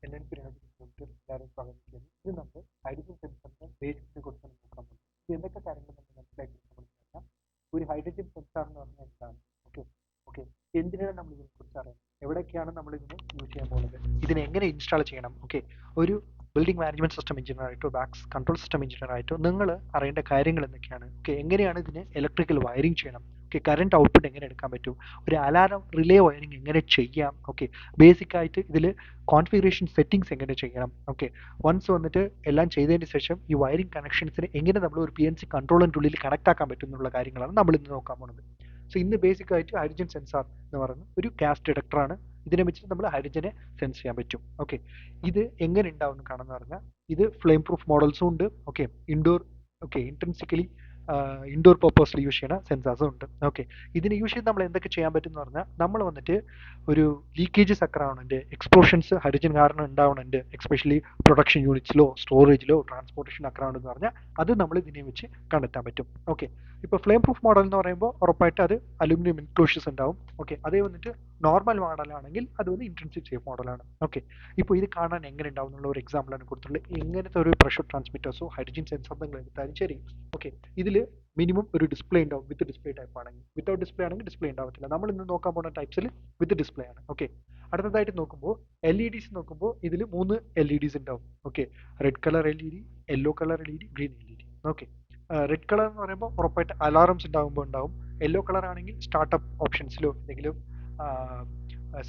എല്ലാവർക്കും എല്ലാവരും സ്വാഗതം ചെയ്യുന്നു. ഇത് നമ്മൾ ഹൈഡ്രജൻ സെൻസറിന്റെ ബേസിക്സിനെ കുറിച്ചാണ് നോക്കാൻ പോകുന്നത്. ഇത് എന്തൊക്കെ കാര്യങ്ങൾ നമ്മൾ മനസ്സിലാക്കി കഴിഞ്ഞാൽ ഒരു ഹൈഡ്രജൻ സെൻസർ എന്ന് പറഞ്ഞാൽ എന്താണ്, ഓക്കെ ഓക്കെ എന്തിനാണ് നമ്മൾ ഇതിനെ കുറിച്ച് അറിയാം, എവിടെയൊക്കെയാണ് നമ്മൾ ഇതിനെ യൂസ് ചെയ്യാൻ പോകുന്നത്, ഇതിനെ എങ്ങനെ ഇൻസ്റ്റാൾ ചെയ്യണം, ഓക്കെ ഒരു ബിൽഡിംഗ് മാനേജ്മെന്റ് സിസ്റ്റം എഞ്ചിനീയർ ആയിട്ടോ ബാക്സ് കൺട്രോൾ സിസ്റ്റം എഞ്ചിനീയർ ആയിട്ടോ നിങ്ങൾ അറിയേണ്ട കാര്യങ്ങൾ എന്തൊക്കെയാണ്, ഓക്കെ എങ്ങനെയാണ് ഇതിന് ഇലക്ട്രിക്കൽ വയറിംഗ് ചെയ്യണം, ഓക്കെ കറണ്ട് ഔട്ട്പുട്ട് എങ്ങനെ എടുക്കാൻ പറ്റും, ഒരു അലാറം റിലേ വയറിംഗ് എങ്ങനെ ചെയ്യാം, ഓക്കെ ബേസിക് ആയിട്ട് ഇതിൽ കോൺഫിഗറേഷൻ സെറ്റിംഗ്സ് എങ്ങനെ ചെയ്യണം, ഓക്കെ വൺസ് വന്നിട്ട് എല്ലാം ചെയ്തതിന് ശേഷം ഈ വയറിംഗ് കണക്ഷൻസിന് എങ്ങനെ നമ്മൾ ഒരു PNC കൺട്രോളിൻ്റെ ഉള്ളിൽ കണക്ട് ആക്കാൻ പറ്റും എന്നുള്ള കാര്യങ്ങളാണ് നമ്മൾ ഇന്ന് നോക്കാൻ പോകുന്നത്. സോ ഇന്ന് ബേസിക് ആയിട്ട് ഹൈഡ്രജൻ സെൻസാർ എന്ന് പറയുന്നത് ഒരു ഗ്യാസ് ഡിറ്റക്ടറാണ്. ഇതിനെ വെച്ചിട്ട് നമ്മൾ ഹൈഡ്രജനെ സെൻസ് ചെയ്യാൻ പറ്റും. ഓക്കെ ഇത് എങ്ങനെ ഉണ്ടാവും എന്ന് കാണുന്ന പറഞ്ഞാൽ ഇത് ഫ്ലെയിം പ്രൂഫ് മോഡൽസും ഉണ്ട്, okay indoor okay intrinsically indoor പർപ്പസിൽ യൂസ് ചെയ്യുന്ന സെൻസാർസും ഉണ്ട്. ഓക്കെ ഇതിന് യൂസ് ചെയ്ത് നമ്മൾ എന്തൊക്കെ ചെയ്യാൻ പറ്റും എന്ന് പറഞ്ഞാൽ നമ്മൾ വന്നിട്ട് ഒരു ലീക്കേജസ് ഒക്കെ ആവുന്നുണ്ട്, എക്സ്പ്ലോഷൻസ് ഹൈഡ്രജൻ കാരണം ഉണ്ടാവുന്നുണ്ട്, എക്സ്പെഷ്യലി പ്രൊഡക്ഷൻ യൂണിറ്റ്സിലോ സ്റ്റോറേജിലോ ട്രാൻസ്പോർട്ടേഷൻ ഒക്കെ ആവുന്നുണ്ടെന്ന് പറഞ്ഞാൽ അത് നമ്മൾ ഇതിനെ വെച്ച് കണ്ടെത്താൻ പറ്റും. ഓക്കെ ഇപ്പോൾ ഫ്ലെയിം പ്രൂഫ് മോഡൽ എന്ന് പറയുമ്പോൾ ഉറപ്പായിട്ട് അത് അലുമിനിയം എൻക്ലോഷേഴ്സ് ഉണ്ടാവും. ഓക്കെ അതേ വന്നിട്ട് നോർമൽ മോഡലാണെങ്കിൽ അത് വന്ന് ഇൻട്രൻസിക് സേഫ് മോഡലാണ്. ഓക്കെ ഇപ്പോൾ ഇത് കാണാൻ എങ്ങനെ ഉണ്ടാവും എന്നുള്ള ഒരു എക്സാമ്പിളാണ് കൊടുത്തിട്ടുള്ളത്. എങ്ങനത്തെ ഒരു പ്രഷർ ട്രാൻസ്മിറ്റേഴ്സോ ഹൈഡ്രജൻ സെൻസർ നിങ്ങൾ എടുത്താലും ശരി, ഓക്കെ ഇതിൽ മിനിമം ഒരു ഡിസ്പ്ലേ ഉണ്ടാവും. വിത്ത് ഡിസ്പ്ലേ ടൈപ്പ് ആണെങ്കിൽ, വിത്തൗട്ട് ഡിസ്പ്ലേ ആണെങ്കിൽ ഡിസ്പ്ലേ ഉണ്ടാവത്തില്ല. നമ്മൾ ഇന്ന് നോക്കാൻ പോകുന്ന ടൈപ്സിൽ വിത്ത് ഡിസ്പ്ലേ ആണ്. ഓക്കെ അടുത്തതായിട്ട് നോക്കുമ്പോൾ LEDs നോക്കുമ്പോൾ ഇതിൽ 3 LEDs ഉണ്ടാവും. Okay red colour LED, yellow colour LED, green LED. Okay red colour എന്ന് പറയുമ്പോൾ ഉറപ്പായിട്ട് അലാറംസ് ഉണ്ടാകുമ്പോൾ ഉണ്ടാവും. യെല്ലോ കളർ ആണെങ്കിൽ സ്റ്റാർട്ടപ്പ് ഓപ്ഷൻസിലോ എന്തെങ്കിലും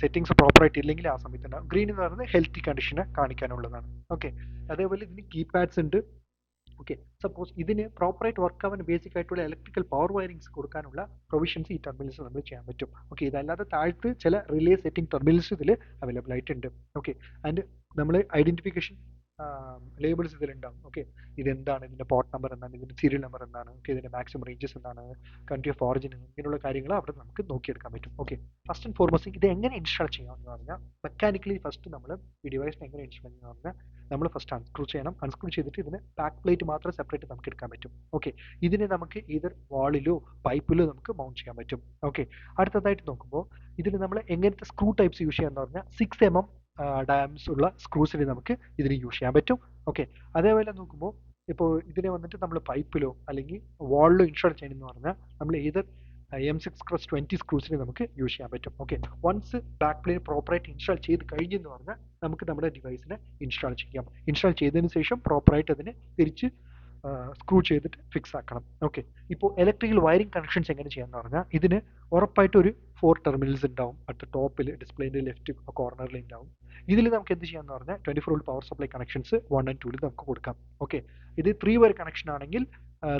സെറ്റിംഗ്സ് പ്രോപ്പറായിട്ട് ഇല്ലെങ്കിൽ ആ സമയത്ത് ഉണ്ടാവും. ഗ്രീൻ എന്ന് പറയുന്നത് ഹെൽത്തി കണ്ടീഷനെ കാണിക്കാനുള്ളതാണ്. ഓക്കെ അതേപോലെ ഇതിന് കീപാഡ്സ് ഉണ്ട്. ഓക്കെ സപ്പോസ് ഇതിന് പ്രോപ്പറായിട്ട് വർക്ക് ആവാൻ ബേസിക് ആയിട്ടുള്ള ഇലക്ട്രിക്കൽ പവർ വയറിങ്സ് കൊടുക്കാനുള്ള പ്രൊവിഷൻസ് ഈ ടെർമിനൽസ് നമ്മൾ ചെയ്യാൻ പറ്റും. ഓക്കെ ഇതല്ലാതെ താഴത്ത് ചില റിലേ സെറ്റിംഗ് ടെർമിനൽസ് ഇതിൽ അവൈലബിൾ ആയിട്ടുണ്ട്. ഓക്കെ ആൻഡ് നമ്മൾ ഐഡന്റിഫിക്കേഷൻ ലേബിൾസ് ഇതിലുണ്ടാവും. ഓക്കെ ഇതെന്താണ്, ഇതിന്റെ പോർട്ട് നമ്പർ എന്താണ്, ഇതിന്റെ സീരിയൽ നമ്പർ എന്താണ്, ഓക്കെ ഇതിന്റെ മാക്സിമം റേഞ്ചസ് എന്താണ്, കൺട്രി ഓഫ് ഓറിജിൻ, ഇങ്ങനെയുള്ള കാര്യങ്ങൾ അവിടെ നമുക്ക് നോക്കിയെടുക്കാൻ പറ്റും. ഓക്കെ ഫസ്റ്റ് ആൻഡ് ഫോർമോസ്റ്റ് ഇത് എങ്ങനെ ഇൻസ്റ്റാൾ ചെയ്യാമെന്ന് പറഞ്ഞാൽ മെക്കാനിക്കലി ഫസ്റ്റ് നമ്മൾ ഈ ഡിവൈസിനെ എങ്ങനെ ഇൻസ്റ്റാൾ ചെയ്യുക പറഞ്ഞാൽ നമ്മൾ ഫസ്റ്റ് അൺസ്ക്രൂ ചെയ്യണം. അൺസ്ക്രൂ ചെയ്തിട്ട് ഇതിന് ബാക്ക് പ്ലേറ്റ് മാത്രം സെപ്പറേറ്റ് നമുക്ക് എടുക്കാൻ പറ്റും. ഓക്കെ ഇതിനെ നമുക്ക് ഈതർ വാളിലോ പൈപ്പിലോ നമുക്ക് മൗണ്ട് ചെയ്യാൻ പറ്റും. ഓക്കെ അടുത്തതായിട്ട് നോക്കുമ്പോൾ ഇതിന് നമ്മൾ എങ്ങനത്തെ സ്ക്രൂ ടൈപ്സ് യൂസ് ചെയ്യാന്ന് പറഞ്ഞാൽ 6 mm ഡയാംസ് ഉള്ള സ്ക്രൂസിന് നമുക്ക് ഇതിന് യൂസ് ചെയ്യാൻ പറ്റും. ഓക്കെ അതേപോലെ നോക്കുമ്പോൾ ഇപ്പോൾ ഇതിനെ വന്നിട്ട് നമ്മൾ പൈപ്പിലോ അല്ലെങ്കിൽ വാളിലോ ഇൻസ്റ്റാൾ ചെയ്യണമെന്ന് പറഞ്ഞാൽ നമ്മൾ ഈതർ M6x20 സ്ക്രൂസിന് നമുക്ക് യൂസ് ചെയ്യാൻ പറ്റും. ഓക്കെ വൺസ് ബാക്ക് പ്ലേറ്റ് പ്രോപ്പറായിട്ട് ഇൻസ്റ്റാൾ ചെയ്ത് കഴിഞ്ഞെന്ന് പറഞ്ഞാൽ നമുക്ക് നമ്മുടെ ഡിവൈസിനെ ഇൻസ്റ്റാൾ ചെയ്യാം. ഇൻസ്റ്റാൾ ചെയ്തതിന് ശേഷം പ്രോപ്പറായിട്ട് അതിനെ തിരിച്ച് സ്ക്രൂ ചെയ്തിട്ട് ഫിക്സ് ആക്കണം. ഓക്കെ ഇപ്പോൾ ഇലക്ട്രിക്കൽ വയറിംഗ് കണക്ഷൻസ് എങ്ങനെ ചെയ്യാന്ന് പറഞ്ഞാൽ ഇതിന് ഉറപ്പായിട്ട് ഒരു 4 ടെർമിനൽസ് ഉണ്ടാവും. അടുത്ത ടോപ്പിൽ ഡിസ്പ്ലേന്റെ ലെഫ്റ്റ് കോർണറിൽ ഉണ്ടാവും. ഇതിൽ നമുക്ക് എന്ത് ചെയ്യാന്ന് പറഞ്ഞാൽ 24 volt power supply connections 1 and 2 നമുക്ക് കൊടുക്കാം. ഓക്കെ ഇത് 3 വയർ കണക്ഷൻ ആണെങ്കിൽ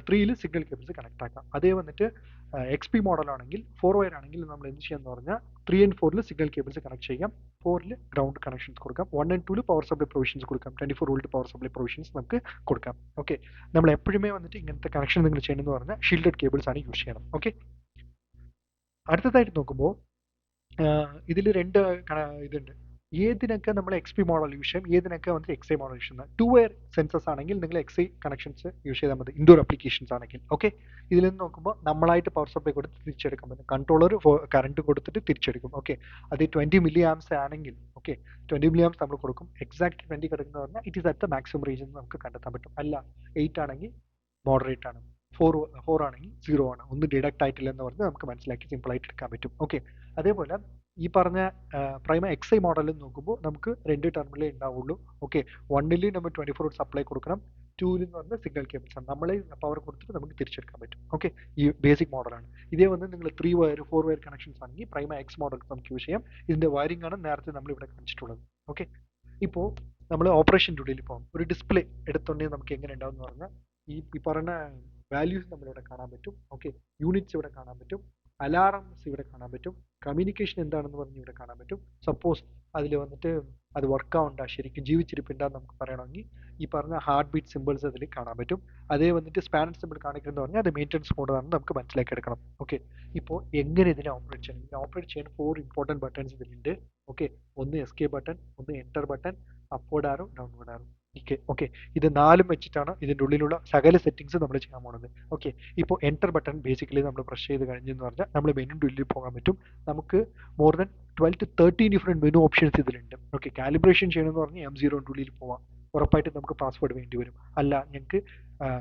3ൽ സിഗ്നൽ കേബിൾസ് കണക്ട് ആക്കാം. അതേ വന്നിട്ട് XP മോഡൽ ആണെങ്കിൽ 4 വയർ ആണെങ്കിൽ നമ്മൾ എന്ത് ചെയ്യാന്ന് പറഞ്ഞാൽ 3 and 4ൽ സിഗ്നൽ കേബിൾസ് കണക്ട് ചെയ്യാം. 4ൽ ഗ്രൗണ്ട് കണക്ഷൻസ് കൊടുക്കാം. 1 and 2ൽ പവർ സപ്ലൈ പ്രൊവിഷൻസ് കൊടുക്കാം. 24 വോൾട്ട് പവർ സപ്ലൈ പ്രൊവിഷൻസ് നമുക്ക് കൊടുക്കാം. ഓക്കെ നമ്മൾ എപ്പോഴുമേ വന്നിട്ട് ഇങ്ങനത്തെ കണക്ഷൻ നിങ്ങൾ ചെയ്യണമെന്ന് പറഞ്ഞാൽ ഷീൽഡഡ് കേബിൾസ് ആണ് യൂസ് ചെയ്യണം. ഓക്കെ അടുത്തതായിട്ട് നോക്കുമ്പോൾ ഇതിൽ 2 ഇതുണ്ട്. ഏതിനൊക്കെ നമ്മൾ XP മോഡൽ യൂസ് ചെയ്യും, ഏതിനൊക്കെ വന്നിട്ട് XI മോഡൽ യൂസ് ചെയ്യുന്നത്. 2 വയർ സെൻസസ് ആണെങ്കിൽ നിങ്ങൾ XI കണക്ഷൻസ് യൂസ് ചെയ്താൽ മതി, ഇൻഡോർ ആപ്ലിക്കേഷൻസ് ആണെങ്കിൽ. ഓക്കെ ഇതിൽ നിന്ന് നോക്കുമ്പോൾ നമ്മളായിട്ട് പവർ സപ്ലൈ കൊടുത്ത് തിരിച്ചെടുക്കാൻ പറ്റും. കൺട്രോളർ കറണ്ട് കൊടുത്തിട്ട് തിരിച്ചെടുക്കും. ഓക്കെ അത് 20 mA ആണെങ്കിൽ, ഓക്കെ 20 mA നമ്മൾ കൊടുക്കും. എക്സാക്ട് 20 കിടക്കുന്ന പറഞ്ഞാൽ it is at the maximum range നമുക്ക് കണ്ടെത്താൻ പറ്റും. അല്ല 8 ആണെങ്കിൽ മോഡറേറ്റ് ആണ്, 4 ആണെങ്കിൽ 0 ആണ്, ഒന്നും ഡിഡക്ട് ആയിട്ടില്ല എന്ന് പറഞ്ഞ് നമുക്ക് മനസ്സിലാക്കി സിമ്പിൾ ആയിട്ട് എടുക്കാൻ പറ്റും. ഓക്കെ അതേപോലെ ഈ പറഞ്ഞ പ്രൈമ XI മോഡലിൽ നോക്കുമ്പോൾ നമുക്ക് 2 ടെർമിനലേ ഉണ്ടാവുള്ളൂ. ഓക്കെ 1ൽ നമ്മൾ 24 വോൾട്ട് സപ്ലൈ കൊടുക്കണം. 2ൽ എന്ന് പറഞ്ഞാൽ സിഗ്നൽ കേബിൾസ് ആണ്, നമ്മളെ പവർ കൊടുത്തിട്ട് നമുക്ക് തിരിച്ചെടുക്കാൻ പറ്റും. ഓക്കെ ഈ ബേസിക് മോഡലാണ്. ഇതേ വന്ന് നിങ്ങൾ 3 വയർ 4 വയർ കണക്ഷൻസ് ആണെങ്കിൽ പ്രൈമ X മോഡൽ നമുക്ക് യൂസ് ചെയ്യാം. ഇതിന്റെ വയറിംഗ് ആണ് നേരത്തെ നമ്മൾ ഇവിടെ കാണിച്ചിട്ടുള്ളത്. ഓക്കെ ഇപ്പോൾ നമ്മൾ ഓപ്പറേഷൻ്റെ ഉള്ളിൽ ഇപ്പോൾ ഒരു ഡിസ്പ്ലേ എടുത്തുണ്ടെങ്കിൽ നമുക്ക് എങ്ങനെ ഉണ്ടാവും എന്ന് പറഞ്ഞാൽ ഈ പറഞ്ഞ വാല്യൂസ് നമ്മളിവിടെ കാണാൻ പറ്റും. ഓക്കെ യൂണിറ്റ്സ് ഇവിടെ കാണാൻ പറ്റും, അലാറംസ് ഇവിടെ കാണാൻ പറ്റും, കമ്മ്യൂണിക്കേഷൻ എന്താണെന്ന് പറഞ്ഞ് ഇവിടെ കാണാൻ പറ്റും. സപ്പോസ് അതിൽ വന്നിട്ട് അത് വർക്ക് ആവണ്ട ശരിക്കും ജീവിച്ചിരിപ്പുണ്ടാന്ന് നമുക്ക് പറയണമെങ്കിൽ ഈ പറഞ്ഞ ഹാർട്ട് ബീറ്റ് സിമ്പിൾസ് അതിൽ കാണാൻ പറ്റും. അതേ വന്നിട്ട് സ്പാനർ സിമ്പിൾ കാണിക്കുന്നത് പറഞ്ഞാൽ അത് മെയിൻ്റനൻസ് മോഡാണെന്ന് നമുക്ക് മനസ്സിലാക്കി എടുക്കണം. ഓക്കെ ഇപ്പോൾ എങ്ങനെ ഇതിനെ ഓപ്പറേറ്റ് ചെയ്യണം, ഇതിനെ ഓപ്പറേറ്റ് ചെയ്യാൻ 4 ഇമ്പോർട്ടൻറ്റ് ബട്ടൺസ് ഇതിലുണ്ട്. ഓക്കെ ഒന്ന് എസ്കേപ്പ് ബട്ടൺ, ഒന്ന് എൻ്റർ ബട്ടൺ, അപ്വേർഡ് ആരോ ഡൗൺവേർഡ് ആരോ. ഓക്കെ, ഇത് 4 വെച്ചിട്ടാണ് ഇതിൻ്റെ ഉള്ളിലുള്ള സകല സെറ്റിങ്സ് നമ്മൾ ചെയ്യാൻ പോകുന്നത്. ഓക്കെ, ഇപ്പോൾ എൻ്റർ ബട്ടൺ ബേസിക്കലി നമ്മൾ പ്രസ് ചെയ്ത് കഴിഞ്ഞെന്ന് പറഞ്ഞാൽ നമ്മൾ മെനുൻ്റെ ഉള്ളിൽ പോകാൻ പറ്റും. നമുക്ക് more than 12 to 13 different menu options ഇതിലുണ്ട്. ഓക്കെ, കാലിബ്രേഷൻ ചെയ്യണമെന്ന് പറഞ്ഞാൽ M0ൻ്റെ ഉള്ളിൽ പോവാം, ഉറപ്പായിട്ട് നമുക്ക് പാസ്വേഡ് വേണ്ടി വരും. അല്ല ഞങ്ങൾക്ക്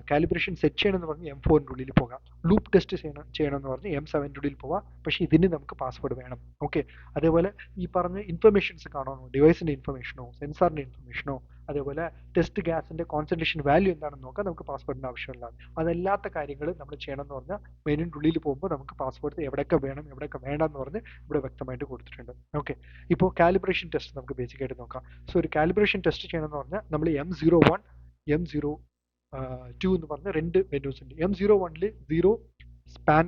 കാലിബ്രേഷൻ സെറ്റ് ചെയ്യണമെന്ന് പറഞ്ഞാൽ M4ൻ്റെ ഉള്ളിൽ പോകാം. ലൂപ്പ് ടെസ്റ്റ് ചെയ്യണമെന്ന് പറഞ്ഞാൽ M7ൻ്റെ ഉള്ളിൽ പോവാം, പക്ഷേ ഇതിന് നമുക്ക് പാസ്വേഡ് വേണം. ഓക്കെ, അതേപോലെ ഈ പറഞ്ഞ ഇൻഫർമേഷൻസ് കാണുമോ, ഡിവൈസിൻ്റെ ഇൻഫർമേഷനോ സെൻസാറിൻ്റെ ഇൻഫർമേഷനോ അതേപോലെ ടെസ്റ്റ് ഗ്യാസിൻ്റെ കോൺസെൻട്രേഷൻ വാല്യൂ എന്താണെന്ന് നോക്കാൻ നമുക്ക് പാസ്വേഡിൻ്റെ ആവശ്യമുള്ള അതല്ലാത്ത കാര്യങ്ങൾ നമ്മൾ ചെയ്യണമെന്ന് പറഞ്ഞാൽ മെനുവിൻ്റെ ഉള്ളിൽ പോകുമ്പോൾ നമുക്ക് പാസ്വേഡ് എവിടെയൊക്കെ വേണം എവിടെയൊക്കെ വേണ്ടെന്ന് പറഞ്ഞ് ഇവിടെ വ്യക്തമായിട്ട് കൊടുത്തിട്ടുണ്ട്. ഓക്കെ, ഇപ്പോൾ കാലിബ്രേഷൻ ടെസ്റ്റ് നമുക്ക് ബേസിക്കായിട്ട് നോക്കാം. സോ ഒരു കാലിബ്രേഷൻ ടെസ്റ്റ് ചെയ്യണമെന്ന് പറഞ്ഞാൽ നമ്മൾ M01 M02 എന്ന് പറഞ്ഞ 2 മെനൂസ് ഉണ്ട്. M01 0 span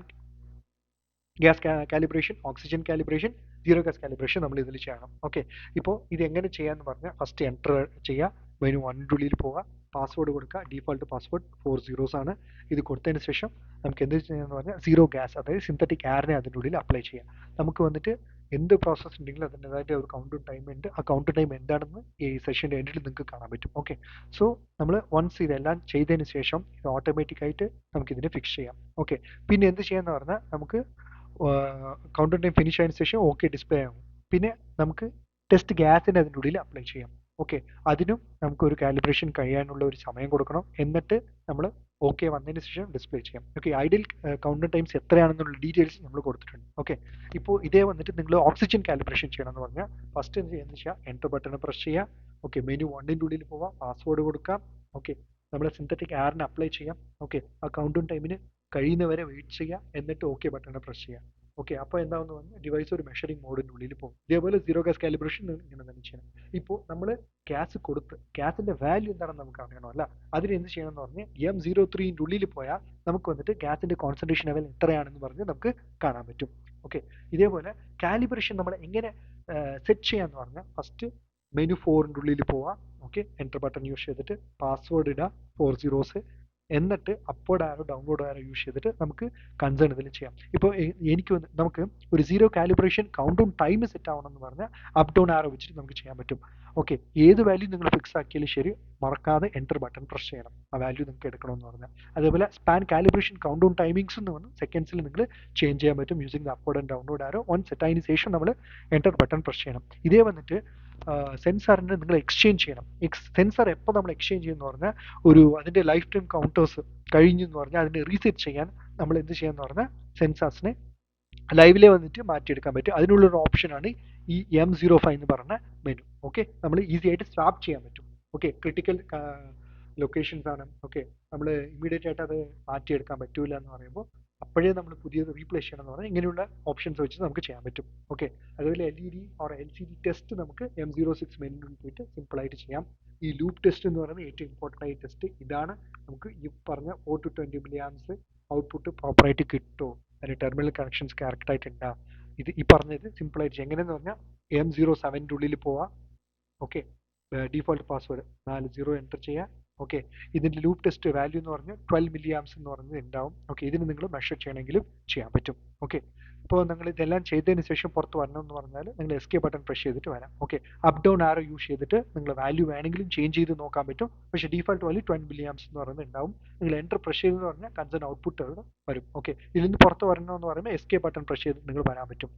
gas calibration, oxygen calibration, zero gas calibration നമ്മൾ ഇതിൽ ചെയ്യണം. ഓക്കെ, ഇപ്പോൾ ഇത് എങ്ങനെ ചെയ്യാന്ന് പറഞ്ഞാൽ ഫസ്റ്റ് എൻ്റർ ചെയ്യുക, മെനു 1ൻ്റെ ഉള്ളിൽ പോവുക, പാസ്വേഡ് കൊടുക്കുക. ഡീഫോൾട്ട് പാസ്വേഡ് 4 zeros ആണ്. ഇത് കൊടുത്തതിന് ശേഷം നമുക്ക് എന്ത് ചെയ്യാന്ന് പറഞ്ഞാൽ സീറോ ഗ്യാസ്, അതായത് സിന്തറ്റിക് എയറിനെ അതിൻ്റെ ഉള്ളിൽ അപ്ലൈ ചെയ്യാം. നമുക്ക് വന്നിട്ട് എന്ത് പ്രോസസ്സ് ഉണ്ടെങ്കിലും അതിൻ്റെതായിട്ട് ഒരു കൗണ്ട് ടൈം ഉണ്ട്. ആ കൗണ്ട് ടൈം എന്താണെന്ന് ഈ സെഷൻ്റെ എൻഡിൽ നിങ്ങൾക്ക് കാണാൻ പറ്റും. ഓക്കെ, സോ നമ്മൾ വൺസ് ഇതെല്ലാം ചെയ്തതിന് ശേഷം ഇത് ഓട്ടോമാറ്റിക്കായിട്ട് നമുക്കിതിനെ ഫിക്സ് ചെയ്യാം. ഓക്കെ, പിന്നെ എന്ത് ചെയ്യാന്ന് പറഞ്ഞാൽ നമുക്ക് കൗണ്ടർ ടൈം ഫിനിഷ് ആയതിനു ശേഷം ഓക്കെ ഡിസ്പ്ലേ ആകും. പിന്നെ നമുക്ക് ടെസ്റ്റ് ഗ്യാസിന് അതിൻ്റെ ഉള്ളിൽ അപ്ലൈ ചെയ്യാം. ഓക്കെ, അതിനും നമുക്കൊരു കാലിബ്രേഷൻ കഴിയാനുള്ള ഒരു സമയം കൊടുക്കണം. എന്നിട്ട് നമ്മൾ ഓക്കെ വന്നതിന് ശേഷം ഡിസ്പ്ലേ ചെയ്യാം. ഓക്കെ, ഐഡിയൽ കൗണ്ടർ ടൈംസ് എത്രയാണെന്നുള്ള ഡീറ്റെയിൽസ് നമ്മൾ കൊടുത്തിട്ടുണ്ട്. ഓക്കെ, ഇപ്പോൾ ഇതേ വന്നിട്ട് നിങ്ങൾ ഓക്സിജൻ കാലിബ്രേഷൻ ചെയ്യണമെന്ന് പറഞ്ഞാൽ ഫസ്റ്റ് എന്ത് ചെയ്യുന്നത് വെച്ചാൽ എൻ്റർ ബട്ടൺ പ്രസ് ചെയ്യാം. ഓക്കെ, മെനു 1ൻ്റെ ഉള്ളിൽ പോവാം, പാസ്വേഡ് കൊടുക്കാം. ഓക്കെ, നമ്മൾ സിന്തറ്റിക് എയറിന് അപ്ലൈ ചെയ്യാം. ഓക്കെ, ആ കൗണ്ടിങ് ടൈമിന് കഴിയുന്നവരെ വെയിറ്റ് ചെയ്യുക, എന്നിട്ട് ഓക്കെ ബട്ടൺ പ്രസ് ചെയ്യുക. ഓക്കെ, അപ്പോൾ എന്താണെന്ന് പറഞ്ഞാൽ ഡിവൈസ് ഒരു മെഷറിംഗ് മോഡിൻ്റെ ഉള്ളിൽ പോകും. ഇതേപോലെ സീറോ ഗ്യാസ് കാലിബ്രേഷൻ ഇങ്ങനെ തന്നെ ചെയ്യണം. ഇപ്പോൾ നമ്മൾ ഗ്യാസ് കൊടുത്ത് ഗ്യാസിൻ്റെ വാല്യൂ എന്താണെന്ന് നമുക്ക് അറിയണോ, അല്ല അതിന് എന്ത് ചെയ്യണമെന്ന് പറഞ്ഞാൽ M03ൻ്റെ ഉള്ളിൽ പോയാൽ നമുക്ക് വന്നിട്ട് ഗ്യാസിൻ്റെ കോൺസെൻട്രേഷൻ ലെവൽ എത്രയാണെന്ന് പറഞ്ഞ് നമുക്ക് കാണാൻ പറ്റും. ഓക്കെ, ഇതേപോലെ കാലിബ്രേഷൻ നമ്മൾ എങ്ങനെ സെറ്റ് ചെയ്യാന്ന് പറഞ്ഞാൽ ഫസ്റ്റ് മെനു 4ൻ്റെ ഉള്ളിൽ പോവാം. ഓക്കെ, എൻ്റർ ബട്ടൺ യൂസ് ചെയ്തിട്ട് പാസ്വേഡ് ഇടുക 4 zeros, എന്നിട്ട് അപ്വേഡ് ആരോ ഡൗൺലോഡ് ആരോ യൂസ് ചെയ്തിട്ട് നമുക്ക് കൺസേൺ ഇതിൽ ചെയ്യാം. ഇപ്പോൾ എനിക്ക് നമുക്ക് ഒരു സീറോ കാലിബ്രേഷൻ കൗണ്ടും ടൈം സെറ്റ് ആവണമെന്ന് പറഞ്ഞാൽ അപ്പ് ഡൗൺ ആരോ വെച്ചിട്ട് നമുക്ക് ചെയ്യാൻ പറ്റും. ഓക്കെ, ഏത് വാല്യൂ നിങ്ങൾ ഫിക്സ് ആക്കിയാലും ശരി മറക്കാതെ എൻ്റർ ബട്ടൺ പ്രസ് ചെയ്യണം, ആ വാല്യൂ നിങ്ങൾക്ക് എടുക്കണമെന്ന് പറഞ്ഞാൽ. അതേപോലെ സ്പാൻ കാലിബ്രേഷൻ കൗണ്ടും ടൈമിങ്സ് എന്ന് പറഞ്ഞാൽ സെക്കൻഡ്സിൽ നിങ്ങൾ ചേഞ്ച് ചെയ്യാൻ പറ്റും using the upward and download arrow. One set ആയതിനു ശേഷം നമ്മൾ എൻ്റർ ബട്ടൺ പ്രസ് ചെയ്യണം. ഇതേ വന്നിട്ട് സെൻസാറിന് നിങ്ങൾ എക്സ്ചേഞ്ച് ചെയ്യണം. സെൻസർ എപ്പോൾ നമ്മൾ എക്സ്ചേഞ്ച് ചെയ്യുമെന്ന് പറഞ്ഞാൽ ഒരു അതിൻ്റെ ലൈഫ് ടൈം കൗണ്ടേഴ്സ് കഴിഞ്ഞു എന്ന് പറഞ്ഞാൽ അതിനെ റീസെറ്റ് ചെയ്യാൻ നമ്മൾ എന്ത് ചെയ്യാന്ന് പറഞ്ഞാൽ സെൻസാർസിനെ ലൈവിലെ വന്നിട്ട് മാറ്റിയെടുക്കാൻ പറ്റും. അതിനുള്ളൊരു ഓപ്ഷനാണ് ഈ M05 എന്ന് പറഞ്ഞ മെനു. ഓക്കെ, നമ്മൾ ഈസി ആയിട്ട് സ്വാപ്പ് ചെയ്യാൻ പറ്റും. ഓക്കെ, ക്രിട്ടിക്കൽ ലൊക്കേഷൻസ് ആണ്. ഓക്കെ, നമ്മൾ ഇമ്മീഡിയറ്റ് ആയിട്ട് അത് മാറ്റിയെടുക്കാൻ പറ്റൂല എന്ന് പറയുമ്പോൾ അപ്പോഴേ നമ്മൾ പുതിയത് റീപ്ലേസ് ചെയ്യണം എന്ന് പറഞ്ഞാൽ ഇങ്ങനെയുള്ള ഓപ്ഷൻസ് വെച്ച് നമുക്ക് ചെയ്യാൻ പറ്റും. ഓക്കെ, അതുപോലെ LED ഓർ LCD ടെസ്റ്റ് നമുക്ക് M06 മെനുവിൽ പോയിട്ട് സിമ്പിളായിട്ട് ചെയ്യാം. ഈ ലൂപ്പ് ടെസ്റ്റ് എന്ന് പറയുന്നത് ഏറ്റവും ഇമ്പോർട്ടൻ്റ് ആയ ടെസ്റ്റ് ഇതാണ്. നമുക്ക് ഈ പറഞ്ഞ 4 to 20 milliamps ഔട്ട്പുട്ട് പ്രോപ്പറായിട്ട് കിട്ടുമോ, അതിന് ടെർമിനൽ കണക്ഷൻസ് കറക്റ്റായിട്ട് ഉണ്ടാകും. ഇത് ഈ പറഞ്ഞത് സിമ്പിളായിട്ട് എങ്ങനെയെന്ന് പറഞ്ഞാൽ M07ൻ്റെ ഉള്ളിൽ പോവാം. ഓക്കെ, ഡീഫോൾട്ട് പാസ്വേഡ് 4 0 എൻ്റർ ചെയ്യുക. ഓക്കെ, ഇതിൻ്റെ ലൂപ്പ് ടെസ്റ്റ് വാല്യൂ എന്ന് പറഞ്ഞാൽ 12 milliamps എന്ന് പറയുന്നത് ഉണ്ടാവും. ഓക്കെ, ഇതിന് നിങ്ങൾ മെഷർ ചെയ്യണമെങ്കിലും ചെയ്യാൻ പറ്റും. ഓക്കെ, ഇപ്പോൾ നിങ്ങൾ ഇതെല്ലാം ചെയ്തതിന് ശേഷം പുറത്ത് വരണമെന്ന് പറഞ്ഞാൽ നിങ്ങൾ എസ്കേപ്പ് ബട്ടൺ പ്രസ് ചെയ്തിട്ട് വരാം. ഓക്കെ, അപ്പ് ഡൗൺ ആരോ യൂസ് ചെയ്തിട്ട് നിങ്ങൾ വാല്യൂ വേണമെങ്കിലും ചേഞ്ച് ചെയ്ത് നോക്കാൻ പറ്റും. പക്ഷേ ഡീഫോൾട്ട് വാല്യൂ 12 milliamps എന്ന് പറയുന്നത് ഉണ്ടാവും. നിങ്ങൾ എൻ്റർ പ്രസ് ചെയ്തെന്ന് പറഞ്ഞാൽ കൺസേൺ ഔട്ട്പുട്ട് വരും. ഓക്കെ, ഇതിൽ നിന്ന് പുറത്ത് വരണമെന്ന് പറയുമ്പോൾ എസ്കേപ്പ് ബട്ടൺ പ്രസ് ചെയ്ത് നിങ്ങൾ വരാൻ പറ്റും.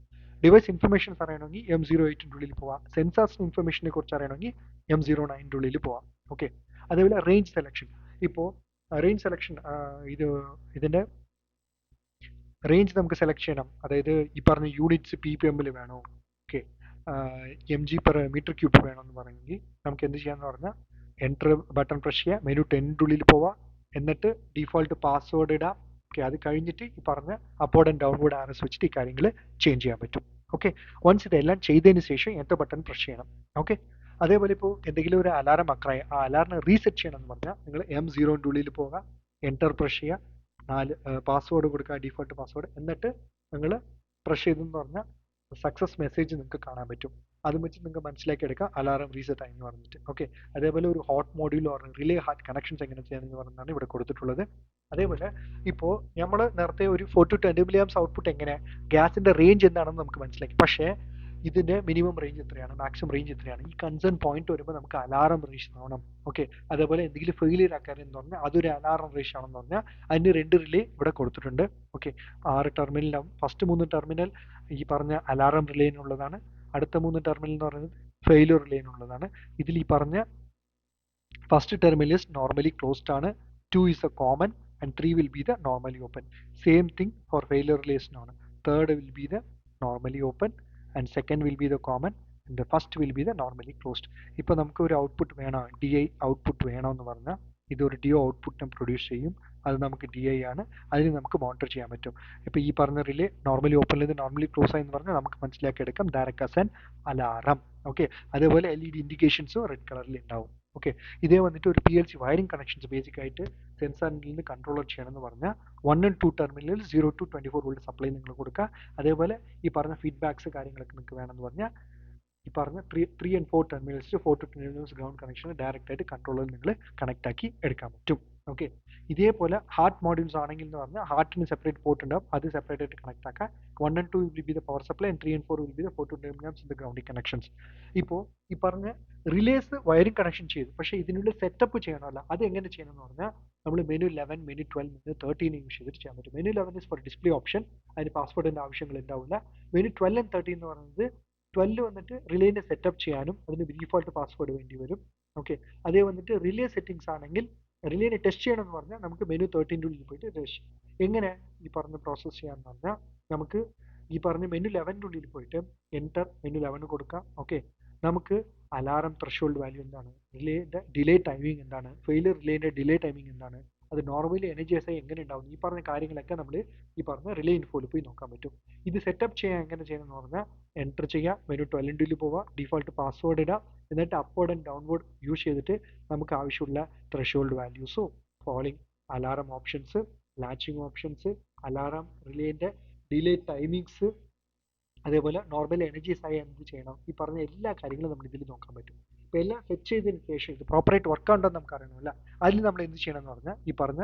ഡിവൈസ് ഇൻഫർമേഷൻസ് അറിയണമെങ്കിൽ M08ൻ്റെ ഉള്ളിൽ പോവാം. സെൻസാർസ് ഇൻഫർമേഷനെ കുറിച്ച് അറിയണമെങ്കിൽ M09ൻ്റെ ഉള്ളിൽ പോവാം. ഓക്കെ, അതേപോലെ റേഞ്ച് സെലക്ഷൻ. ഇപ്പോൾ റേഞ്ച് സെലക്ഷൻ ഇതിൻ്റെ റേഞ്ച് നമുക്ക് സെലക്ട് ചെയ്യണം. അതായത് ഈ പറഞ്ഞ യൂണിറ്റ്സ് PPM വേണോ, okay MG per meter cube വേണമെന്ന് പറയുമെങ്കിൽ നമുക്ക് എന്ത് ചെയ്യാന്ന് പറഞ്ഞാൽ എൻ്റർ ബട്ടൺ പ്രസ് ചെയ്യുക, മെനു 10ൻ്റെ ഉള്ളിൽ പോവുക, എന്നിട്ട് ഡീഫോൾട്ട് പാസ്വേഡ് ഇടാം. ഓക്കെ, അത് കഴിഞ്ഞിട്ട് ഈ പറഞ്ഞ അപ്ലോഡ് ആൻഡ് ഡൗൺലോഡ് RS വെച്ചിട്ട് ഈ കാര്യങ്ങൾ ചേഞ്ച് ചെയ്യാൻ പറ്റും. ഓക്കെ, വൺസ് ഇതെല്ലാം ചെയ്തതിന് ശേഷം എൻ്റർ ബട്ടൺ പ്രസ് ചെയ്യണം. ഓക്കെ, അതേപോലെ ഇപ്പോൾ എന്തെങ്കിലും ഒരു അലാറം അക്രായി ആ അലാറിനെ റീസെറ്റ് ചെയ്യണം എന്ന് പറഞ്ഞാൽ നിങ്ങൾ M0ൻ്റെ ഉള്ളിൽ പോവുക, എൻ്റർ പ്രസ് ചെയ്യുക, 4 പാസ്വേഡ് കൊടുക്കുക, ഡീഫോൾട്ട് പാസ്വേഡ്, എന്നിട്ട് നിങ്ങൾ പ്രസ് ചെയ്തെന്ന് പറഞ്ഞാൽ സക്സസ് മെസ്സേജ് നിങ്ങൾക്ക് കാണാൻ പറ്റും. അതും വെച്ച് നിങ്ങൾക്ക് മനസ്സിലാക്കി എടുക്കാം അലാറം റീസെറ്റ് ആയി എന്ന് പറഞ്ഞിട്ട്. ഓക്കെ, അതേപോലെ ഒരു hot module or relay heart connections എങ്ങനെ ചെയ്യാമെന്ന് പറഞ്ഞാണ് ഇവിടെ കൊടുത്തിട്ടുള്ളത്. അതേപോലെ ഇപ്പോൾ നമ്മൾ നേരത്തെ ഒരു 4 to 20 milliamps ഔട്ട്പുട്ട് എങ്ങനെ ഗ്യാസിൻ്റെ റേഞ്ച് എന്താണെന്ന് നമുക്ക് മനസ്സിലാക്കി. പക്ഷേ ഇതിൻ്റെ മിനിമം റേഞ്ച് എത്രയാണ്, മാക്സിമം റേഞ്ച് എത്രയാണ്, ഈ കൺസേൺ പോയിന്റ് വരുമ്പോൾ നമുക്ക് അലാറം റേഷൻ ആവണം. ഓക്കെ, അതേപോലെ എന്തെങ്കിലും ഫെയിലിയർ ആക്കാൻ എന്ന് പറഞ്ഞാൽ അതൊരു അലാറം റേഷൻ ആണെന്ന് പറഞ്ഞാൽ അതിന് 2 റിലേ ഇവിടെ കൊടുത്തിട്ടുണ്ട്. ഓക്കെ, 6 ടെർമിനലാവും. ഫസ്റ്റ് 3 ടെർമിനൽ ഈ പറഞ്ഞ അലാറം റിലേനുള്ളതാണ്, അടുത്ത 3 ടെർമിനൽ എന്ന് പറയുന്നത് ഫെയിലിയർ റിലേനുള്ളതാണ്. ഇതിൽ ഈ പറഞ്ഞ first terminal is normally closed ആണ്, 2 is a common and 3 will be the normally open. Same thing for failure relation ആണ്. Third will be the normally open and second will be the common and the first will be the normally closed. ഇപ്പോൾ നമുക്ക് ഒരു output വേണം, DI output വേണമെന്ന് പറഞ്ഞാൽ ഇതൊരു DO ഔട്ട്പുട്ടിനെ produce ചെയ്യും. അത് നമുക്ക് DI ആണ്, അതിന് നമുക്ക് മോണിറ്റർ ചെയ്യാൻ പറ്റും. ഇപ്പോൾ ഈ പറഞ്ഞ റിലേ നോർമലി ഓപ്പണിൽ നിന്ന് നോർമലി ക്ലോസ് ആയി എന്ന് പറഞ്ഞാൽ നമുക്ക് മനസ്സിലാക്കി എടുക്കാം direct as an alarm. Okay, അതേപോലെ LED ഇൻഡിക്കേഷൻസും റെഡ് കളറിൽ ഉണ്ടാവും. ഓക്കെ, ഇതേ വന്നിട്ട് ഒരു PLC വയറിംഗ് കണക്ഷൻസ് ബേസിക് ആയിട്ട് സെൻസറിൽ നിന്ന് കൺട്രോളർ ചെയ്യണമെന്ന് പറഞ്ഞാൽ 1 and 2 ടെർമിനലിൽ 0 to 24 വോൾട്ട് സപ്ലൈ നിങ്ങൾ കൊടുക്കുക. അതേപോലെ ഈ പറഞ്ഞ ഫീഡ്ബാക്സ് കാര്യങ്ങളൊക്കെ നിങ്ങൾക്ക് വേണമെന്ന് പറഞ്ഞാൽ ഈ പറഞ്ഞ 3 and 4 terminals 4 to 10 terminals ground connection direct ആയിട്ട് കൺട്രോളറിൽ നിങ്ങൾ കണക്ട് ആക്കി എടുക്കാൻ പറ്റും. ഓക്കെ, ഇതേപോലെ ഹാർട്ട് മോഡ്യൂൾസ് ആണെങ്കിൽ എന്ന് പറഞ്ഞാൽ ഹാർട്ടിന് സെപ്പറേറ്റ് പോർട്ട് ഉണ്ടാവും, അത് സെപ്പറേറ്റ് ആയിട്ട് കണക്ട് ആക്കാം. 1 and 2 will be the power supply and 3 and 4 will be the 4 to 10 terminals in the grounding connections. ഇപ്പോൾ ഈ പറഞ്ഞ റിലേസ് വയറിംഗ് കണക്ഷൻ ചെയ്തു, പക്ഷേ ഇതിനുള്ള സെറ്റപ്പ് ചെയ്യണമല്ല. അത് എങ്ങനെ ചെയ്യണമെന്ന് പറഞ്ഞാൽ നമ്മൾ മെനു 11, മെനു 12, മെനു 13 യൂസ് ചെയ്തിട്ട് ചെയ്യാൻ പറ്റും. Menu 11 is for display option, അതിന് പാസ്വേഡിൻ്റെ ആവശ്യങ്ങൾ ഉണ്ടാവില്ല. മെനു 12 and 13 എന്ന് പറയുന്നത് 12 വന്നിട്ട് റിലേനെ സെറ്റപ്പ് ചെയ്യാനും അതിന് ഡീഫോൾട്ട് പാസ്വേഡ് വേണ്ടി വരും. ഓക്കെ, അതേ വന്നിട്ട് റിലേ സെറ്റിംഗ്സ് ആണെങ്കിൽ റിലേനെ ടെസ്റ്റ് ചെയ്യണമെന്ന് പറഞ്ഞാൽ നമുക്ക് മെനു 13 ഉള്ളിൽ പോയിട്ട് ടെസ്റ്റ് എങ്ങനെ ഈ പറഞ്ഞ പ്രോസസ്സ് ചെയ്യാമെന്ന് പറഞ്ഞാൽ നമുക്ക് ഈ പറഞ്ഞ മെനു 11 ഉള്ളിൽ പോയിട്ട് എൻ്റർ മെനു 11 കൊടുക്കാം. ഓക്കെ, നമുക്ക് അലാറം ത്രഷോൾഡ് വാല്യൂ എന്താണ്, റിലേൻ്റെ ഡിലേ ടൈമിംഗ് എന്താണ്, ഫെയിലിയർ റിലേൻ്റെ ഡിലേ ടൈമിംഗ് എന്താണ്, അത് നോർമലി എനർജൈസ് ആയി എങ്ങനെ ഉണ്ടാവും, ഈ പറഞ്ഞ കാര്യങ്ങളൊക്കെ നമ്മൾ ഈ പറഞ്ഞ റിലേ ഇൻഫോയിൽ പോയി നോക്കാൻ പറ്റും. ഇത് സെറ്റപ്പ് ചെയ്യാൻ എങ്ങനെ ചെയ്യണമെന്ന് പറഞ്ഞാൽ എൻ്റർ ചെയ്യുക, മെനു 12 പോവുക, ഡിഫോൾട്ട് പാസ്വേഡ് ഇടുക, എന്നിട്ട് അപ്വേർഡ് ആൻഡ് ഡൗൺവേർഡ് യൂസ് ചെയ്തിട്ട് നമുക്ക് ആവശ്യമുള്ള ത്രഷോൾഡ് വാല്യൂസോ following alarm options, latching options, alarm റിലേൻ്റെ ഡിലേ ടൈമിങ്സ്, അതേപോലെ നോർമൽ എനർജീസ് ആയി എന്ത് ചെയ്യണം, ഈ പറഞ്ഞ എല്ലാ കാര്യങ്ങളും നമ്മൾ ഇതിൽ നോക്കാൻ പറ്റും. ഇപ്പോൾ എല്ലാം സെറ്റ് ചെയ്തതിന് ശേഷം ഇത് പ്രോപ്പറായിട്ട് വർക്ക് ഉണ്ടെന്ന് നമുക്ക് അറിയണമല്ല, അതിൽ നമ്മൾ എന്ത് ചെയ്യണം എന്ന് പറഞ്ഞാൽ ഈ പറഞ്ഞ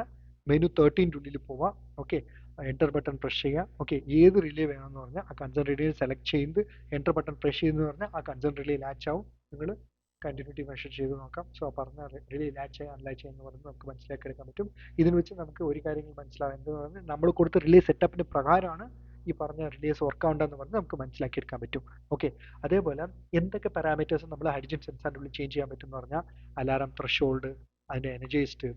മെനു 13 ഉള്ളിൽ പോവാം. ഓക്കെ, എൻ്റർ ബട്ടൺ പ്രസ് ചെയ്യുക. ഓക്കെ, ഏത് റിലേ വേണമെന്ന് പറഞ്ഞാൽ ആ കൺസേൺ റിലേ സെലക്ട് ചെയ്ത് എൻ്റർ ബട്ടൺ പ്രസ് ചെയ്തെന്ന് പറഞ്ഞാൽ ആ കൺസേൺ റിലേ ലാച്ച് ആവും. നിങ്ങൾ കണ്ടിന്യൂറ്റി മെഷർ ചെയ്ത് നോക്കാം. സോ പറഞ്ഞ റിലേ ലാച്ച് ആയി അൺലാച്ച് ആയി എന്ന് പറഞ്ഞ് നമുക്ക് മനസ്സിലാക്കി എടുക്കാൻ പറ്റും. ഇതിന് വെച്ച് നമുക്ക് ഒരു കാര്യങ്ങൾ മനസ്സിലാവും, എന്ന് പറഞ്ഞാൽ നമ്മൾ കൊടുത്ത റിലേ സെറ്റപ്പിന് പ്രകാരമാണ് ഈ പറഞ്ഞ റിലേസ് വർക്ക് ആവുണ്ടെന്ന് പറഞ്ഞ് നമുക്ക് മനസ്സിലാക്കി എടുക്കാൻ പറ്റും. ഓക്കെ, അതേപോലെ എന്തൊക്കെ പാരാമീറ്റേഴ്സ് നമ്മൾ ഹൈഡ്രജൻ സെൻസറിൻ്റെ ഉള്ളിൽ ചേഞ്ച് ചെയ്യാൻ പറ്റും എന്ന് പറഞ്ഞാൽ അലാറം ത്രഷോൾഡ്, അതിൻ്റെ എനർജൈസ്ഡ്,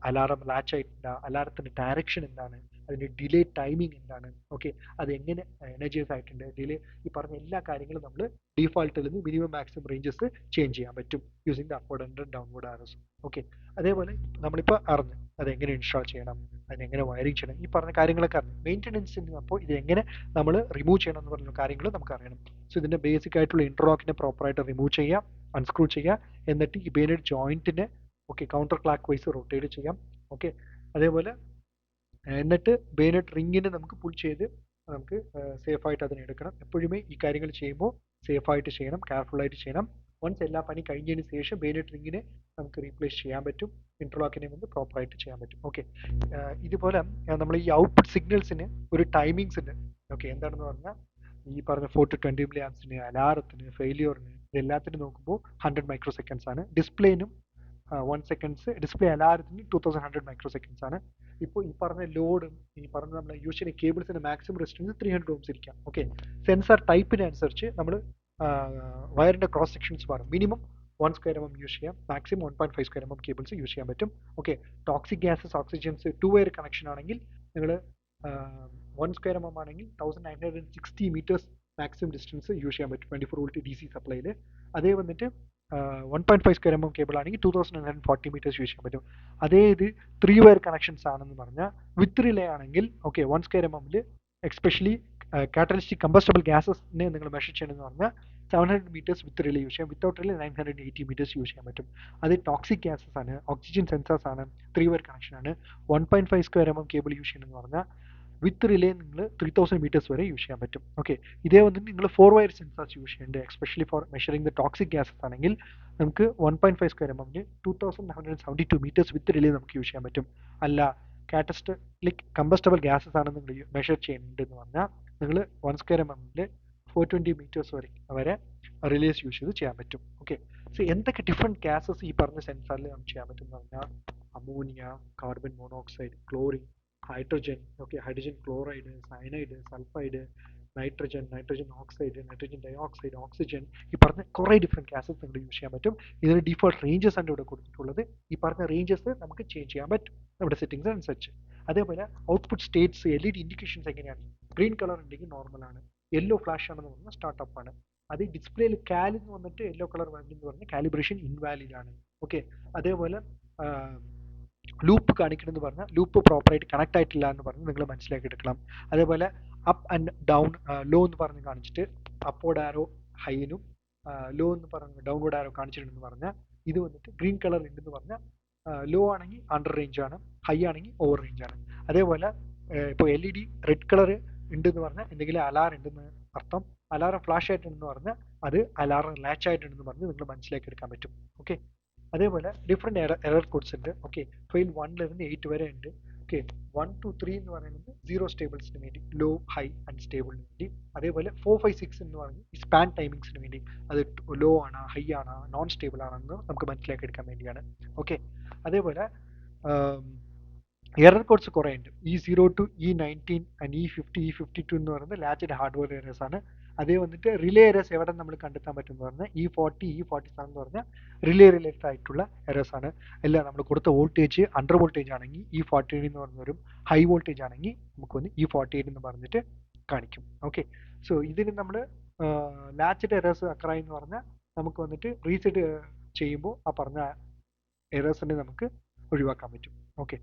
അലാറം ലാച്ച് ആയിട്ടുണ്ട്, അലാറത്തിൻ്റെ ഡയറക്ഷൻ എന്താണ്, അതിൻ്റെ ഡിലേ ടൈമിംഗ് എന്താണ്, ഓക്കെ, അത് എങ്ങനെ എനർജൈസ് ആയിട്ടുണ്ട്, ഡിലേ, ഈ പറഞ്ഞ എല്ലാ കാര്യങ്ങളും നമ്മൾ ഡീഫാൾട്ടിൽ നിന്ന് മിനിമം മാക്സിമം റേഞ്ചസ് ചേഞ്ച് ചെയ്യാൻ പറ്റും using the upward and downward arrows. Okay, അതേപോലെ നമ്മളിപ്പോൾ അറിഞ്ഞു അതെങ്ങനെ ഇൻസ്റ്റാൾ ചെയ്യണം, അതിനെങ്ങനെ വയറിങ് ചെയ്യണം, ഈ പറഞ്ഞ കാര്യങ്ങളൊക്കെ അറിഞ്ഞു. മെയിൻ്റനൻസിന് അപ്പോൾ ഇത് എങ്ങനെ നമ്മൾ റിമൂവ് ചെയ്യണം എന്ന് പറഞ്ഞ കാര്യങ്ങൾ നമുക്ക് അറിയണം. സോ ഇതിൻ്റെ ബേസിക് ആയിട്ടുള്ള ഇൻറ്റർലോക്കിനെ പ്രോപ്പറായിട്ട് റിമൂവ് ചെയ്യുക, അൺസ്ക്രൂ ചെയ്യുക, എന്നിട്ട് ഈ ബേനറ്റ് ജോയിൻറ്റിനെ okay counter clockwise rotate ചെയ്യാം. ഓക്കെ, അതേപോലെ എന്നിട്ട് ബേനറ്റ് റിങ്ങിനെ നമുക്ക് പുൾ ചെയ്ത് നമുക്ക് സേഫായിട്ട് അതിനെ എടുക്കണം. എപ്പോഴുമേ ഈ കാര്യങ്ങൾ ചെയ്യുമ്പോൾ സേഫായിട്ട് ചെയ്യണം, കെയർഫുള്ളായിട്ട് ചെയ്യണം. വൺസ് എല്ലാ പണി കഴിഞ്ഞതിന് ശേഷം ബേനറ്റ് റിങ്ങിനെ നമുക്ക് റീപ്ലേസ് ചെയ്യാൻ പറ്റും, ഇൻ്റർലോക്കിനെ വന്ന് പ്രോപ്പറായിട്ട് ചെയ്യാൻ പറ്റും. ഓക്കെ, ഇതുപോലെ നമ്മൾ ഈ ഔട്ട്പുട്ട് സിഗ്നൽസിന് ഒരു ടൈമിങ്സ് ഉണ്ട്. ഓക്കെ, എന്താണെന്ന് പറഞ്ഞാൽ ഈ പറഞ്ഞ 4 to 20 മില്ലിയാംസിന്, അലാറത്തിന്, ഫെയിലിയറിന്, ഇതെല്ലാത്തിനും നോക്കുമ്പോൾ 100 മൈക്രോ സെക്കൻഡ്സ് ആണ്. ഡിസ്പ്ലേനും 1 സെക്കൻഡ്സ്, ഡിസ്പ്ലേ അലാറത്തിന് 2100 മൈക്രോ സെക്കൻഡ്സ് ആണ്. ഇപ്പോൾ ഈ പറഞ്ഞ ലോഡും ഈ പറഞ്ഞ നമ്മൾ യൂസ് ചെയ്യുന്ന കേബിൾസിന്റെ മാക്സിമം റെസിസ്റ്റൻസ് 300 ഓംസ് ഇരിക്കാം. ഓക്കെ, സെൻസർ ടൈപ്പിനനുസരിച്ച് നമ്മൾ വയറിന്റെ ക്രോസ് സെക്ഷൻസ് പറയും. മിനിമം 1 square mm യൂസ് ചെയ്യാം, maximum 1.5 square mm cables use ചെയ്യാൻ പറ്റും. Okay, toxic gases, oxygens 2 wire connection ആണെങ്കിൽ നിങ്ങൾ 1 square mm ആണെങ്കിൽ 1960 മീറ്റേഴ്സ് മാക്സിമം ഡിസ്റ്റൻസ് യൂസ് ചെയ്യാൻ പറ്റും 24 വോൾട്ട് DC സപ്ലൈയിൽ. അതേ വന്നിട്ട് 1.5 square mm കേബിൾ ആണെങ്കിൽ 2140 മീറ്റേഴ്സ് യൂസ് ചെയ്യാൻ പറ്റും. അതേ ഇത് 3 വയർ കണക്ഷൻസ് ആണെന്ന് പറഞ്ഞാൽ വിത്ത് റിലേ ആണെങ്കിൽ okay 1 square mm especially catalytic combustible ഗ്യാസസിനെ നിങ്ങൾ മെഷർ ചെയ്യണമെന്ന് പറഞ്ഞാൽ 700 മീറ്റേഴ്സ് വിത്ത് റിലേ യൂസ് ചെയ്യാം, വിത്തൗട്ട് റിലേ 980 മീറ്റേഴ്സ് യൂസ് ചെയ്യാൻ പറ്റും. അത് ടോക്സിക് ഗ്യാസസ് ആണ്, ഓക്സിജൻ സെൻസേഴ്സ് ആണ്, 3 വയർ കണക്ഷൻ ആണ്. 1.5 square mm കേബിൾ യൂസ് ചെയ്യണമെന്ന് പറഞ്ഞാൽ വിത്ത് റിലേ നിങ്ങൾ 3000 മീറ്റേഴ്സ് വരെ യൂസ് ചെയ്യാൻ പറ്റും. ഓക്കെ, ഇതേ വന്നിട്ട് നിങ്ങൾ 4 വയർ സെൻസേഴ്സ് യൂസ് ചെയ്യുന്നുണ്ട്, especially for measuring the toxic gases ആണെങ്കിൽ നമുക്ക് 1.5 square mm 2172 metres with relay നമുക്ക് യൂസ് ചെയ്യാൻ പറ്റും. അല്ല കാറ്റലിസ്റ്റിക് കമ്പസ്റ്റബിൾ ഗ്യാസസ് ആണ് നിങ്ങൾ മെഷർ ചെയ്യുന്നുണ്ടെന്ന് പറഞ്ഞാൽ നിങ്ങൾ 1 square mm 420 meters വരെ റിലേസ് യൂസ് ചെയ്ത് ചെയ്യാൻ പറ്റും. ഓക്കെ, സോ എന്തൊക്കെ ഡിഫറെൻറ്റ് ഗ്യാസസ് ഈ പറഞ്ഞ സെൻസറിൽ നമുക്ക് ചെയ്യാൻ പറ്റും എന്ന് പറഞ്ഞാൽ ammonia, carbon monoxide, chlorine, hydrogen, okay, hydrogen chloride, cyanide, sulphide, nitrogen oxide, nitrogen dioxide, oxygen, ഈ പറഞ്ഞ കുറേ ഡിഫറെൻറ്റ് ഗ്യാസസ് നിങ്ങൾക്ക് യൂസ് ചെയ്യാൻ പറ്റും. ഇതിന് ഡിഫോൾട്ട് റേഞ്ചസ് ആണ് ഇവിടെ കൊടുത്തിട്ടുള്ളത്. ഈ പറഞ്ഞ റേഞ്ചസ് നമുക്ക് ചേഞ്ച് ചെയ്യാൻ പറ്റും നമ്മുടെ സെറ്റിംഗ്സ് അനുസരിച്ച്. അതേപോലെ ഔട്ട്പുട്ട് സ്റ്റേറ്റ്സ്, LED ഇൻഡിക്കേഷൻസ് എങ്ങനെയാണ്? ഗ്രീൻ കളർ ഉണ്ടെങ്കിൽ നോർമലാണ്, യെല്ലോ ഫ്ലാഷ് ആണെന്ന് പറഞ്ഞാൽ സ്റ്റാർട്ടപ്പ് ആണ്. അത് ഡിസ്പ്ലേയിൽ കാൽ എന്ന് വന്നിട്ട് യെല്ലോ കളർ എന്ന് പറഞ്ഞാൽ കാലിബ്രേഷൻ ഇൻവാലിഡ് ആണ്. ഓക്കെ, അതേപോലെ ലൂപ്പ് കാണിക്കണമെന്ന് പറഞ്ഞാൽ ലൂപ്പ് പ്രോപ്പറായിട്ട് കണക്ട് ആയിട്ടില്ല എന്ന് പറഞ്ഞ് നിങ്ങൾ മനസ്സിലാക്കി എടുക്കണം. അതേപോലെ അപ്പ് ആൻഡ് ഡൗൺ, ലോ എന്ന് പറഞ്ഞ് കാണിച്ചിട്ട് അപ്വേർഡ് ആരോ ഹൈനും ലോ എന്ന് പറഞ്ഞ് ഡൗൺവേർഡ് ആരോ കാണിച്ചിട്ടുണ്ടെന്ന് പറഞ്ഞാൽ ഇത് വന്നിട്ട് ഗ്രീൻ കളർ ഉണ്ടെന്ന് പറഞ്ഞാൽ ലോ ആണെങ്കിൽ അണ്ടർ റേഞ്ച് ആണ്, ഹൈ ആണെങ്കിൽ ഓവർ റേഞ്ച് ആണ്. അതേപോലെ ഇപ്പോൾ LED റെഡ് കളർ ഉണ്ടെന്ന് പറഞ്ഞാൽ എന്തെങ്കിലും അലാറം ഉണ്ടെന്ന് അർത്ഥം. അലാറം ഫ്ലാഷ് ആയിട്ടുണ്ടെന്ന് പറഞ്ഞാൽ അത് അലാറം ലാച്ച് ആയിട്ടുണ്ടെന്ന് പറഞ്ഞ് നിങ്ങൾ മനസ്സിലാക്കി എടുക്കാൻ പറ്റും. ഓക്കെ, അതേപോലെ ഡിഫറെൻറ്റ് എറർ കോഡ്സ് ഉണ്ട്. ഓക്കെ, ഫെയിൽ 1 to 8 വരെ ഉണ്ട്. ഓക്കെ, 1 to 3 എന്ന് പറയുന്നത് 0 സ്റ്റേബിൾസിന് വേണ്ടി, ലോ, ഹൈ ആൻഡ് സ്റ്റേബിളിന് വേണ്ടി. അതേപോലെ 4, 5, 6 എന്ന് പറയുന്നത് സ്പാൻ ടൈമിങ്സിന് വേണ്ടി, അത് ലോ ആണ്, ഹൈ ആണ്, നോൺ സ്റ്റേബിൾ ആണെന്ന് നമുക്ക് മനസ്സിലാക്കി എടുക്കാൻ വേണ്ടിയാണ്. ഓക്കെ, അതേപോലെ എറർ കോഡ്സ് കുറേ ഉണ്ട്. E0 to E19 and E50, E52 എന്ന് പറയുന്നത് ലാച്ചഡ് ഹാർഡ്വെയർ എറേഴ്സ് ആണ്. അതേ വന്നിട്ട് റിലേ എറേഴ്സ് എവിടെ നമ്മൾ കണ്ടെത്താൻ പറ്റും എന്ന് പറഞ്ഞാൽ E40, E47 എന്ന് പറഞ്ഞാൽ റിലേ റിലേറ്റഡ് ആയിട്ടുള്ള എറേഴ്സ് ആണ്. അല്ല, നമ്മൾ കൊടുത്ത വോൾട്ടേജ് അണ്ടർ വോൾട്ടേജ് ആണെങ്കിൽ E40 എന്ന് പറഞ്ഞ വരും, ഹൈ വോൾട്ടേജ് ആണെങ്കിൽ നമുക്ക് വന്ന് E48 എന്ന് പറഞ്ഞിട്ട് കാണിക്കും. ഓക്കെ, സോ ഇതിന് നമ്മൾ ലാച്ചഡ് എറേഴ്സ് അക്രായി എന്ന് പറഞ്ഞാൽ നമുക്ക് വന്നിട്ട് റീസെറ്റ് ചെയ്യുമ്പോൾ ആ പറഞ്ഞ എറേഴ്സിനെ നമുക്ക് ഒഴിവാക്കാൻ പറ്റും. ഓക്കെ,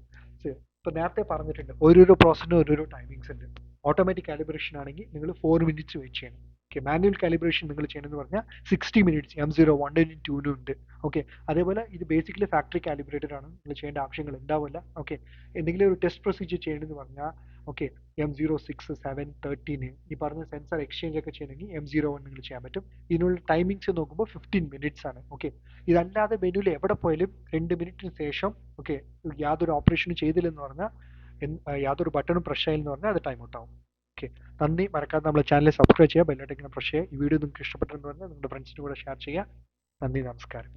ഇപ്പോൾ നേരത്തെ പറഞ്ഞിട്ടുണ്ട് ഓരോരോ പ്രോസസ്സിനും ഓരോരോ ടൈമിങ്സ് ഉണ്ട്. ഓട്ടോമാറ്റിക് കാലിബ്രേഷൻ ആണെങ്കിൽ നിങ്ങൾ 4 minutes വെയിറ്റ് ചെയ്യണം. ഓക്കെ, മാനുവൽ കാലിബ്രേഷൻ നിങ്ങൾ ചെയ്യണമെന്ന് പറഞ്ഞാൽ 60 minutes M0, 1, 2 ഉണ്ട്. ഓക്കെ, അതേപോലെ ഇത് ബേസിക്കലി ഫാക്ടറി കാലിബ്രേറ്റഡ് ആണ്, നിങ്ങൾ ചെയ്യേണ്ട ആവശ്യങ്ങൾ ഉണ്ടാവില്ല. ഓക്കെ, എന്തെങ്കിലും ഒരു ടെസ്റ്റ് പ്രൊസീജിയർ ചെയ്യണമെന്ന് പറഞ്ഞാൽ ഓക്കെ M0, 6, 7, 13 ഈ പറഞ്ഞ സെൻസർ എക്സ്ചേഞ്ച് ഒക്കെ ചെയ്യണമെങ്കിൽ M01 നിങ്ങൾ ചെയ്യാൻ പറ്റും. ഇതിനുള്ള ടൈമിങ്സ് നോക്കുമ്പോൾ 15 minutes ആണ്. ഓക്കെ, ഇതല്ലാതെ മെനുവിൽ എവിടെ പോയാലും 2 മിനിറ്റിന് ശേഷം ഓക്കെ യാതൊരു ഓപ്പറേഷനും ചെയ്തില്ലെന്ന് പറഞ്ഞാൽ യാതൊരു ബട്ടണും പ്രസ് ചെയ്യില്ലെന്ന് പറഞ്ഞാൽ അത് ടൈം ഔട്ട് ആവും. ഓക്കെ, നന്ദി. മറക്കാതെ നമ്മുടെ ചാനൽ സബ്സ്ക്രൈബ് ചെയ്യുക, ബെല്ലൈക്കൺ പ്രസ് ചെയ്യുക. ഈ വീഡിയോ നിങ്ങൾക്ക് ഇഷ്ടപ്പെട്ടെന്ന് പറഞ്ഞാൽ നിങ്ങളുടെ ഫ്രണ്ട്സിന് കൂടെ ഷെയർ ചെയ്യുക. നന്ദി, നമസ്കാരം.